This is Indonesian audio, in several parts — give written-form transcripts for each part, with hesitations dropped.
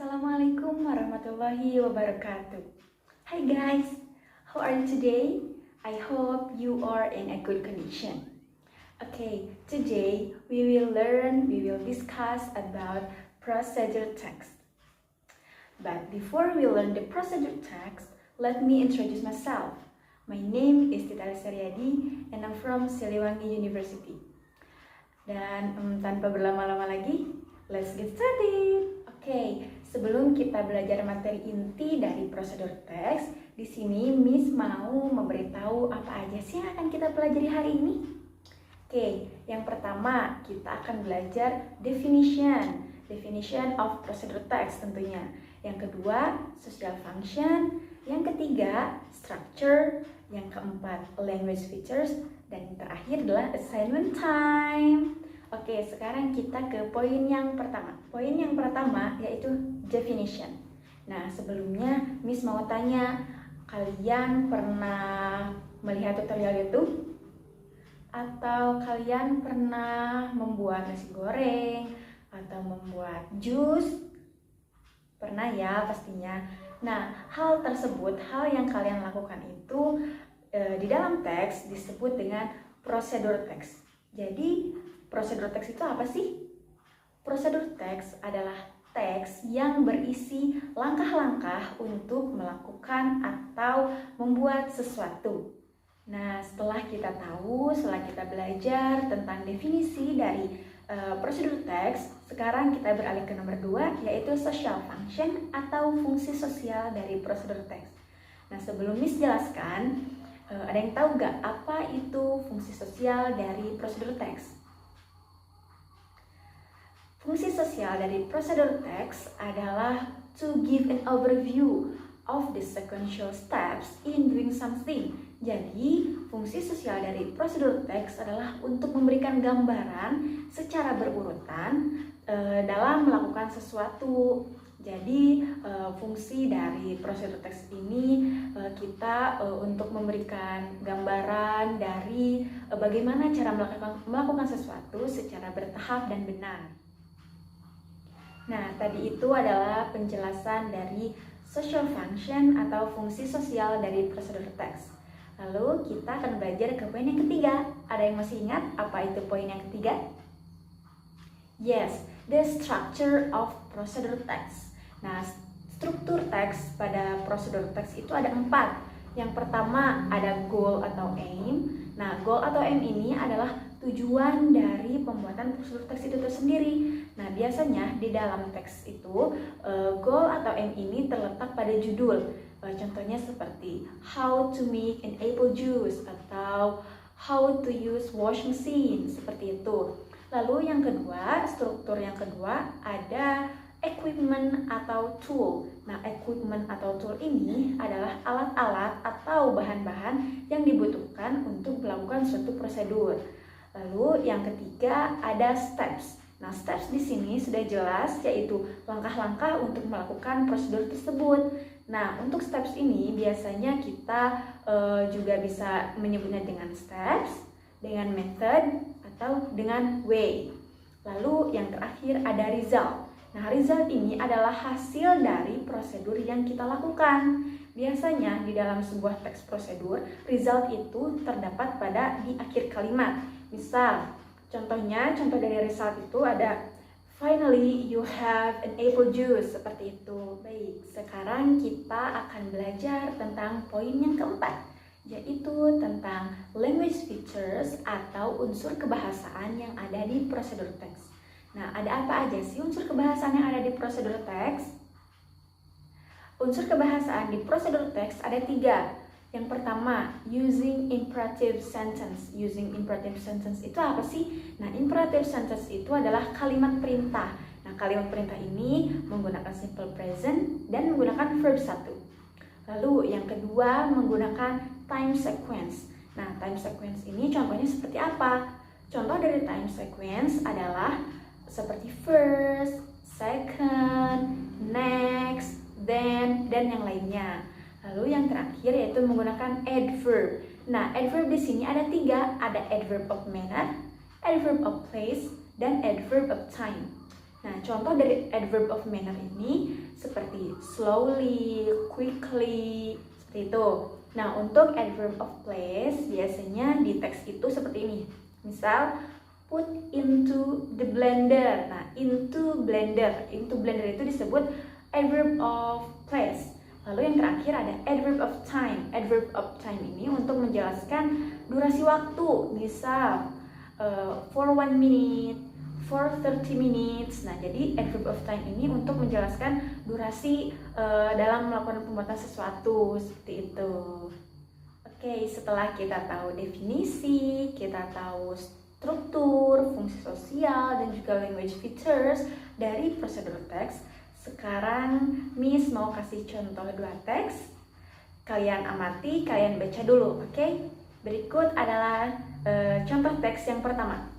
Assalamualaikum warahmatullahi wabarakatuh. Hi guys, how are you today? I hope you are in a good condition. Okay, today we will discuss about procedure text. But before we learn the procedure text, let me introduce myself. My name is Tita Lestariadi and I'm from Siliwangi University. Dan tanpa berlama-lama lagi, let's get started. Oke, sebelum kita belajar materi inti dari prosedur teks, di sini Miss mau memberitahu apa aja sih yang akan kita pelajari hari ini. Oke, yang pertama kita akan belajar definition of procedure text tentunya. Yang kedua, social function. Yang ketiga, structure. Yang keempat, language features. Dan yang terakhir adalah assignment time. Oke, sekarang kita ke poin yang pertama. Poin yang pertama yaitu definition. Nah, sebelumnya Miss mau tanya, kalian pernah melihat tutorial YouTube? Atau kalian pernah membuat nasi goreng? Atau membuat jus? Pernah ya pastinya. Nah, hal tersebut, hal yang kalian lakukan itu di dalam teks disebut dengan prosedur teks. Jadi, prosedur teks itu apa sih? Prosedur teks adalah teks yang berisi langkah-langkah untuk melakukan atau membuat sesuatu. Nah, setelah kita belajar tentang definisi dari prosedur teks, sekarang kita beralih ke nomor 2, yaitu social function atau fungsi sosial dari prosedur teks. Nah, sebelum Miss jelaskan, ada yang tahu nggak apa itu fungsi sosial dari prosedur teks? Fungsi sosial dari prosedur teks adalah to give an overview of the sequential steps in doing something. Jadi, fungsi sosial dari prosedur teks adalah untuk memberikan gambaran secara berurutan dalam melakukan sesuatu. Jadi, fungsi dari prosedur teks ini kita untuk memberikan gambaran dari bagaimana cara melakukan sesuatu secara bertahap dan benar. Nah, tadi itu adalah penjelasan dari social function atau fungsi sosial dari prosedur teks. Lalu kita akan belajar ke poin yang ketiga. Ada yang masih ingat apa itu poin yang ketiga? Yes, the structure of procedure text. Nah, struktur teks pada prosedur teks itu ada 4. Yang pertama ada goal atau aim. Nah, goal atau aim ini adalah tujuan dari pembuatan prosedur teks itu tersendiri. Nah, biasanya di dalam teks itu goal atau aim ini terletak pada judul. Contohnya seperti how to make an apple juice atau how to use wash machine, seperti itu. Lalu yang kedua, struktur yang kedua ada equipment atau tool. Nah, equipment atau tool ini adalah alat-alat atau bahan-bahan yang dibutuhkan untuk melakukan suatu prosedur. Lalu yang ketiga ada steps. Nah, steps di sini sudah jelas, yaitu langkah-langkah untuk melakukan prosedur tersebut. Nah, untuk steps ini biasanya kita juga bisa menyebutnya dengan steps, dengan method, atau dengan way. Lalu yang terakhir ada result. Nah, result ini adalah hasil dari prosedur yang kita lakukan. Biasanya di dalam sebuah teks prosedur, result itu terdapat di akhir kalimat. Misal, contoh dari result itu ada finally you have an apple juice, seperti itu. Baik, sekarang kita akan belajar tentang poin yang keempat, yaitu tentang language features atau unsur kebahasaan yang ada di prosedur teks. Nah, ada apa aja sih unsur kebahasaan yang ada di prosedur teks? Unsur kebahasaan di prosedur teks ada 3. Yang pertama, using imperative sentence. Using imperative sentence itu apa sih? Nah, imperative sentence itu adalah kalimat perintah. Nah, kalimat perintah ini menggunakan simple present dan menggunakan verb 1. Lalu yang kedua menggunakan time sequence. Nah, time sequence ini contohnya seperti apa? Contoh dari time sequence adalah seperti first, second, next, then, dan yang lainnya. Lalu yang terakhir yaitu menggunakan adverb. Nah, adverb di sini ada 3, ada adverb of manner, adverb of place, dan adverb of time. Nah, contoh dari adverb of manner ini seperti slowly, quickly, seperti itu. Nah, untuk adverb of place biasanya di teks itu seperti ini. Misal, put into the blender. Nah, into blender itu disebut adverb of place. Lalu yang terakhir ada adverb of time. Adverb of time ini untuk menjelaskan durasi waktu. Misal, for 1 minute, for 30 minutes. Nah, jadi adverb of time ini untuk menjelaskan durasi dalam melakukan pembuatan sesuatu, seperti itu. Oke, setelah kita tahu definisi, kita tahu struktur, fungsi sosial, dan juga language features dari prosedur teks, sekarang Miss mau kasih contoh 2 teks. Kalian amati, kalian baca dulu, oke? Berikut adalah contoh teks yang pertama.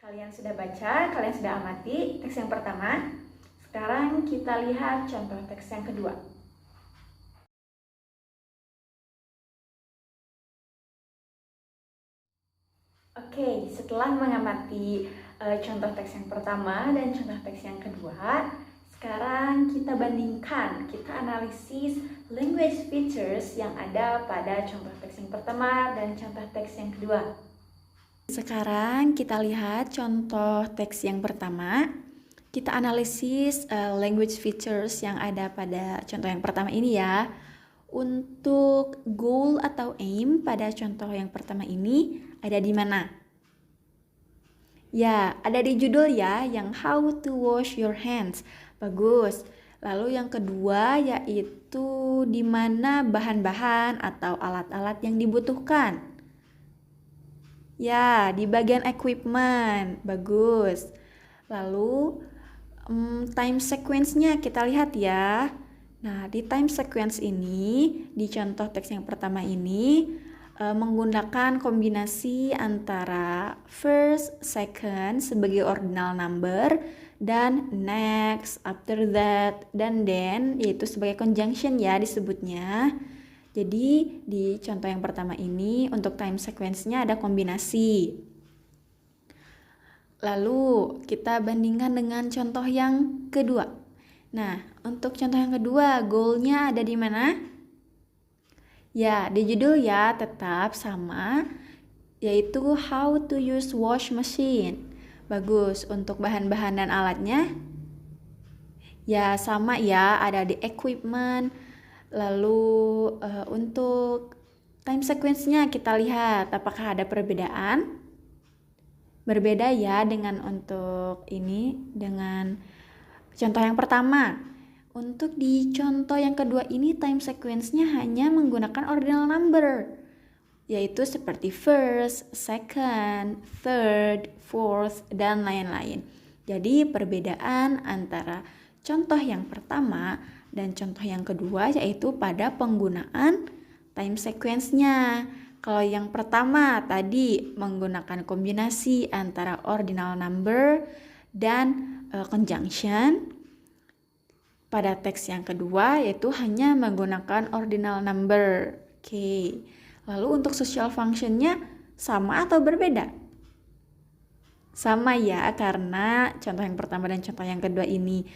Kalian sudah baca, kalian sudah amati teks yang pertama. Sekarang kita lihat contoh teks yang kedua. Oke, setelah mengamati contoh teks yang pertama dan contoh teks yang kedua, sekarang kita bandingkan, kita analisis language features yang ada pada contoh teks yang pertama dan contoh teks yang kedua. Sekarang kita lihat contoh teks yang pertama. Kita analisis language features yang ada pada contoh yang pertama ini ya. Untuk goal atau aim pada contoh yang pertama ini ada di mana? Ya, ada di judul ya, yang how to wash your hands. Bagus. Lalu yang kedua yaitu di mana bahan-bahan atau alat-alat yang dibutuhkan. Ya, di bagian equipment. Bagus. Lalu time sequence-nya kita lihat ya. Nah, di time sequence ini, di contoh teks yang pertama ini, menggunakan kombinasi antara first, second sebagai ordinal number, dan next, after that, dan then, yaitu sebagai conjunction ya disebutnya. Jadi di contoh yang pertama ini untuk time sequence-nya ada kombinasi. Lalu kita bandingkan dengan contoh yang kedua. Nah, untuk contoh yang kedua, goal-nya ada di mana? Ya, di judul ya tetap sama, yaitu how to use wash machine. Bagus, untuk bahan-bahan dan alatnya? Ya, sama ya, ada di equipment. Lalu untuk time sequence-nya kita lihat apakah ada perbedaan. Berbeda ya dengan untuk ini, dengan contoh yang pertama. Untuk di contoh yang kedua ini time sequence-nya hanya menggunakan ordinal number, yaitu seperti first, second, third, fourth, dan lain-lain. Jadi perbedaan antara contoh yang pertama dan contoh yang kedua yaitu pada penggunaan time sequence-nya. Kalau yang pertama tadi menggunakan kombinasi antara ordinal number dan conjunction. Pada teks yang kedua yaitu hanya menggunakan ordinal number. Oke. Lalu untuk social function-nya sama atau berbeda? Sama ya, karena contoh yang pertama dan contoh yang kedua ini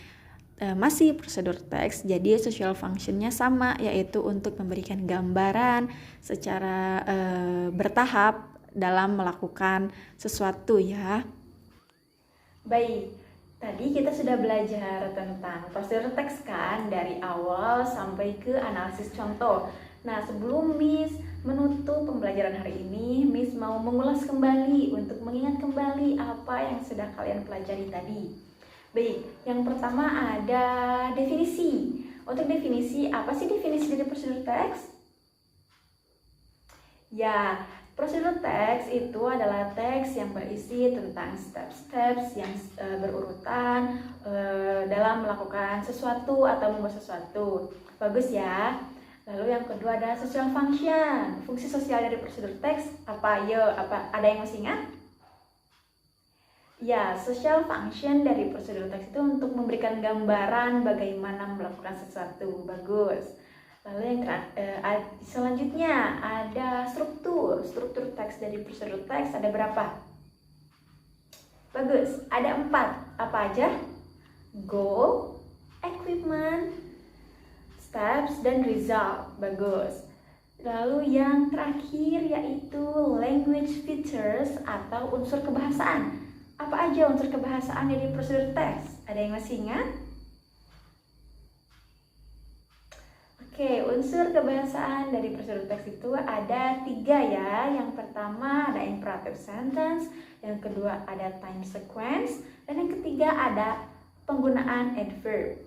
masih prosedur teks, jadi social function-nya sama, yaitu untuk memberikan gambaran secara bertahap dalam melakukan sesuatu ya. Baik, tadi kita sudah belajar tentang prosedur teks kan, dari awal sampai ke analisis contoh. Nah, sebelum Miss menutup pembelajaran hari ini, Miss mau mengulas kembali untuk mengingat kembali apa yang sudah kalian pelajari tadi. Baik, yang pertama ada definisi. Untuk definisi, apa sih definisi dari prosedur teks? Ya, prosedur teks itu adalah teks yang berisi tentang step-steps yang berurutan dalam melakukan sesuatu atau membuat sesuatu. Bagus ya. Lalu yang kedua ada social function. Fungsi sosial dari prosedur teks apa? Ada yang masih ingat? Ya, social function dari prosedur teks itu untuk memberikan gambaran bagaimana melakukan sesuatu. Bagus. Lalu yang selanjutnya ada struktur teks dari prosedur teks ada berapa? Bagus, ada 4. Apa aja? Goal, equipment, steps, dan result. Bagus. Lalu yang terakhir yaitu language features atau unsur kebahasaan. Apa aja unsur kebahasaan dari prosedur teks? Ada yang masih ingat? Oke, unsur kebahasaan dari prosedur teks itu ada 3 ya. Yang pertama ada imperative sentence, yang kedua ada time sequence, dan yang ketiga ada penggunaan adverb.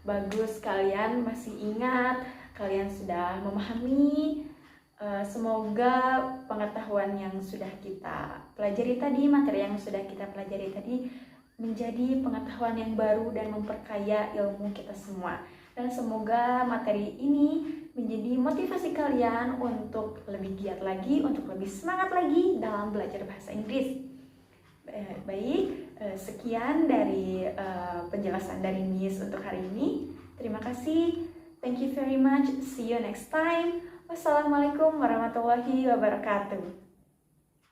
Bagus, kalian masih ingat, kalian sudah memahami. Semoga pengetahuan yang sudah kita pelajari tadi, materi yang sudah kita pelajari tadi menjadi pengetahuan yang baru dan memperkaya ilmu kita semua. Dan semoga materi ini menjadi motivasi kalian untuk lebih giat lagi, untuk lebih semangat lagi dalam belajar bahasa Inggris. Baik, sekian dari penjelasan dari Miss untuk hari ini. Terima kasih. Thank you very much. See you next time. Wassalamualaikum warahmatullahi wabarakatuh.